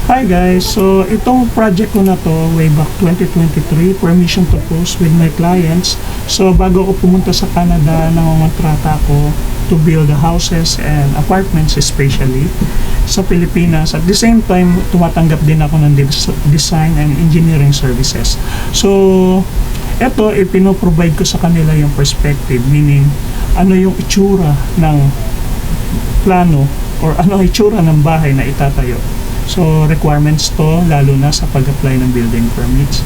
Hi guys, so itong project ko na to way back 2023, permission to post with my clients. So bago ako pumunta sa Canada, nangongontrata ako to build the houses and apartments especially sa Pilipinas. At the same time, tumatanggap din ako ng design and engineering services. So eto, ipino-provide ko sa kanila yung perspective, meaning ano yung itsura ng plano or ano ang itsura ng bahay na itatayo. So, requirements to, lalo na sa pag-apply ng building permits.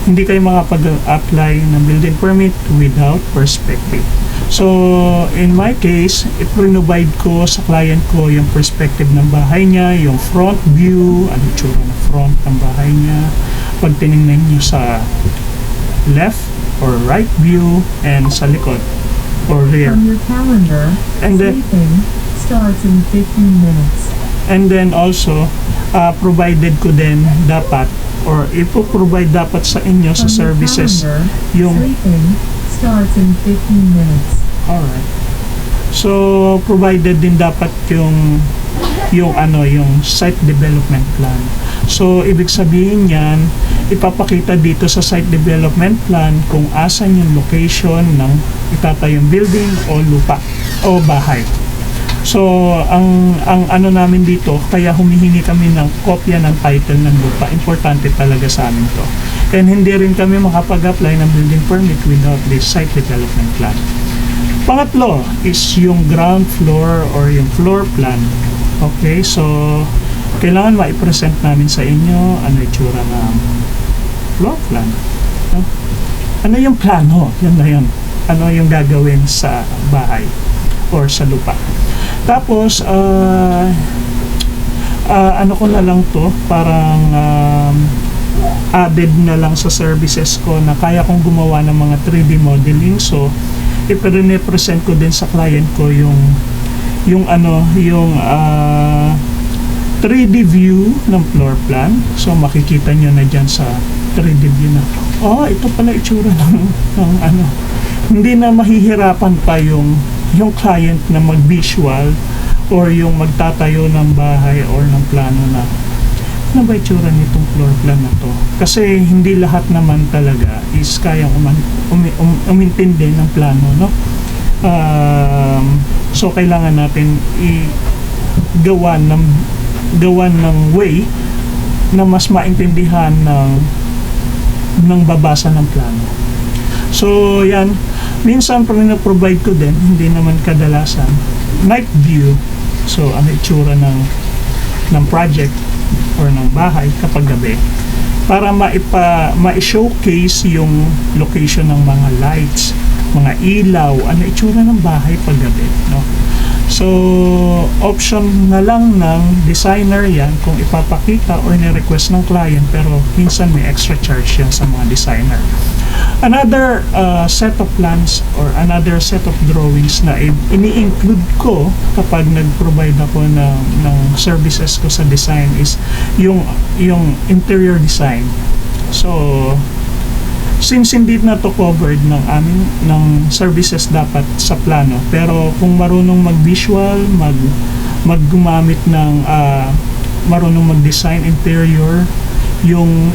Hindi kayo makapag-apply ng building permit without perspective. So, in my case, i-provide ko sa client ko yung perspective ng bahay niya, yung front view, ano itsura ng front ng bahay niya. Pag tinignan niyo sa left or right view, and sa likod or rear. From your calendar, And then, sleeping starts in 15 minutes. And then also, provided ko din dapat or ipo-provide dapat sa inyo sa From your services calendar, yung sleeping starts in 15 minutes. alright. So, provided din dapat yung site development plan. So, ibig sabihin yan, ipapakita dito sa site development plan kung asan yung location ng itatayong building o lupa o bahay. So, ang ano namin dito, kaya humihingi kami ng kopya ng title ng lupa. Importante talaga sa amin to. And hindi rin kami makapag-apply ng building permit without this site development plan. Pangatlo is yung ground floor or yung floor plan. Okay, so kailangan ma-present namin sa inyo ano itsura ng floor plan. No? Ano yung plano? Yan na yun. Ano yung gagawin sa bahay or sa lupa. Tapos, ano ko na lang to, parang added na lang sa services ko na kaya kong gumawa ng mga 3D modeling. So, i-present ko din sa client ko yung 3D view ng floor plan. So, makikita nyo na dyan sa 3D view na, ito pala itsura ng hindi na mahihirapan pa yung client na mag-visual or yung magtatayo ng bahay or ng plano na ano ba itsura nitong floor plan na to. Kasi hindi lahat naman talaga is kayang umintindi ng plano, no? So, kailangan natin gawa ng way na mas maintindihan ng babasa ng plano. So, yan. Minsan provide ko din, hindi naman kadalasan, night view. So, ano itsura ng project or ng bahay kapag gabi para ma-showcase yung location ng mga lights, mga ilaw, ano itsura ng bahay pag gabi, no? So, option na lang ng designer yan kung ipapakita or ni-request ng client, pero minsan may extra charge yan sa mga designer. Another set of plans or another set of drawings na ini-include ko kapag nag-provide ako ng services ko sa design is yung interior design. So, since hindi na to covered ng services dapat sa plano, pero kung marunong mag-visual, maggumamit ng marunong mag-design interior, yung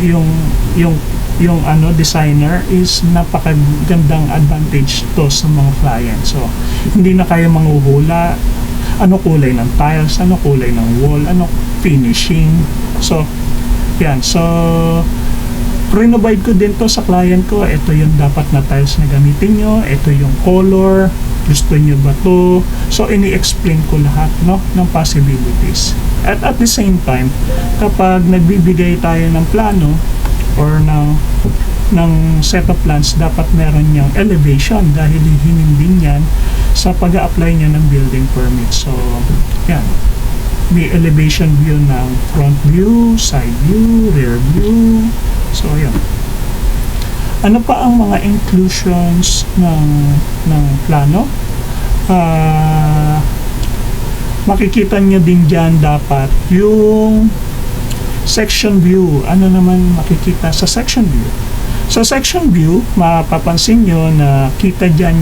designer is napakagandang advantage to sa mga client. So, hindi na kayo manghuhula ano kulay ng tiles, ano kulay ng wall, ano finishing. So, yan. So, provide ko din to sa client ko. Ito yung dapat na tiles na gamitin nyo. Ito yung color. Gusto nyo ba to? So, ini-explain ko lahat, no, ng possibilities. At the same time, kapag nagbibigay tayo ng plano or ng set of plans, dapat meron niyang elevation dahil hinindin yan sa pag-a-apply niya ng building permit. So, yan. May elevation view ng front view, side view, rear view. So, yan. Ano pa ang mga inclusions ng plano? Makikita nyo din dyan dapat yung section view. Ano naman makikita sa section view? Sa section view, mapapansin nyo na kita dyan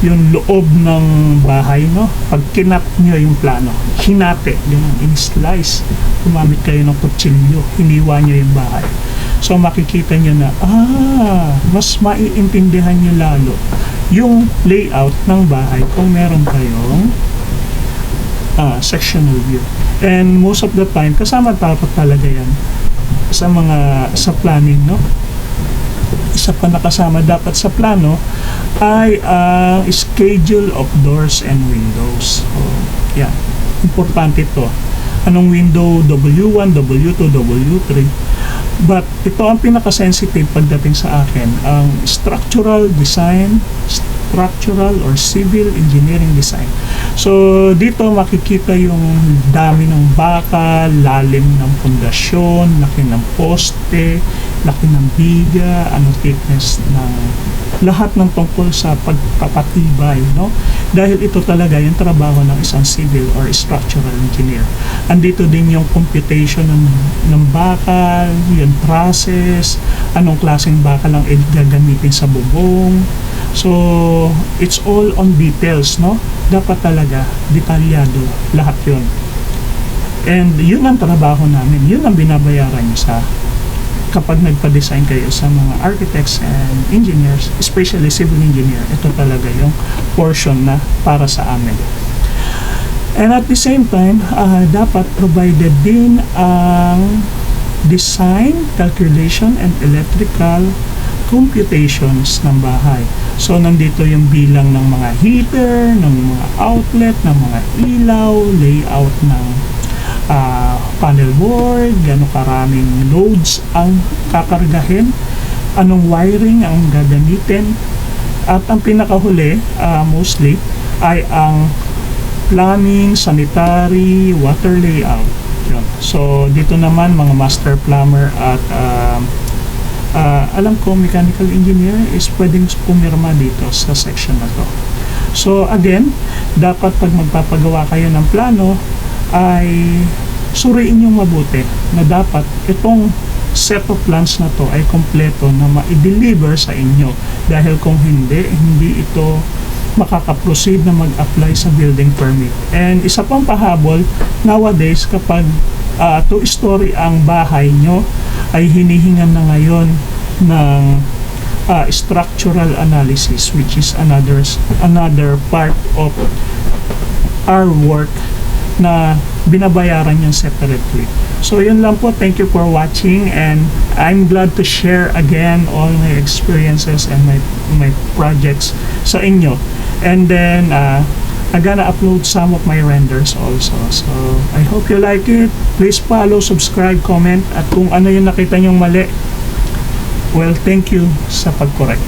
yung loob ng bahay, no? Pag kinat nyo yung plano, hinati, ganun, in-slice, gumamit kayo ng kutsilyo, hiniwa nyo yung bahay. So makikita nyo na, mas maiintindihan nyo lalo yung layout ng bahay kung meron kayong sectional view. And most of the time, kasama dapat talaga yan sa planning, no? Isa pa nakasama dapat sa plano ay schedule of doors and windows. So, yeah, importante ito. Anong window? W1, W2, W3. But ito ang pinaka-sensitive pagdating sa akin, ang structural design, structural or civil engineering design. So dito makikita yung dami ng bakal, lalim ng pundasyon, laki ng poste, laki ng biga, anong thickness ng lahat ng tungkol sa pagpapatibay, no? Dahil ito talaga yung trabaho ng isang civil or structural engineer. Andito din yung computation ng bakal, yung process, anong klaseng bakal ang gagamitin sa bubong. So, it's all on details, no? Dapat talaga detalyado lahat yun. And yun ang trabaho namin, yun ang binabayaran nyo sa kapag nagpa-design kayo sa mga architects and engineers, especially civil engineer. Ito talaga yung portion na para sa amin. And at the same time, dapat provided din ang design, calculation, and electrical computations ng bahay. So, nandito yung bilang ng mga heater, ng mga outlet, ng mga ilaw, layout ng panel board, gano'ng karaming loads ang kakargahin, anong wiring ang gagamitin, at ang pinakahuli, mostly, ay ang plumbing, sanitary, water layout. Yun. So, dito naman mga master plumber at alam ko mechanical engineer is pwedeng pumirma dito sa section na to. So, again, dapat pag magpapagawa kayo ng plano, ay suriin nyo mabuti na dapat itong set of plans na to ay kompleto na ma-deliver sa inyo, dahil kung hindi ito makaka-proceed na mag-apply sa building permit. And isa pang pahabol nowadays, kapag 2-story ang bahay nyo, ay hinihingan na ngayon ng structural analysis, which is another part of our work na binabayaran yung separately. So yun lang po, thank you for watching, and I'm glad to share again all my experiences and my projects sa inyo. And then I'm gonna upload some of my renders also. So I hope you like it. Please follow, subscribe, comment, at kung ano yung nakita nyong mali, well, thank you sa pag-correct.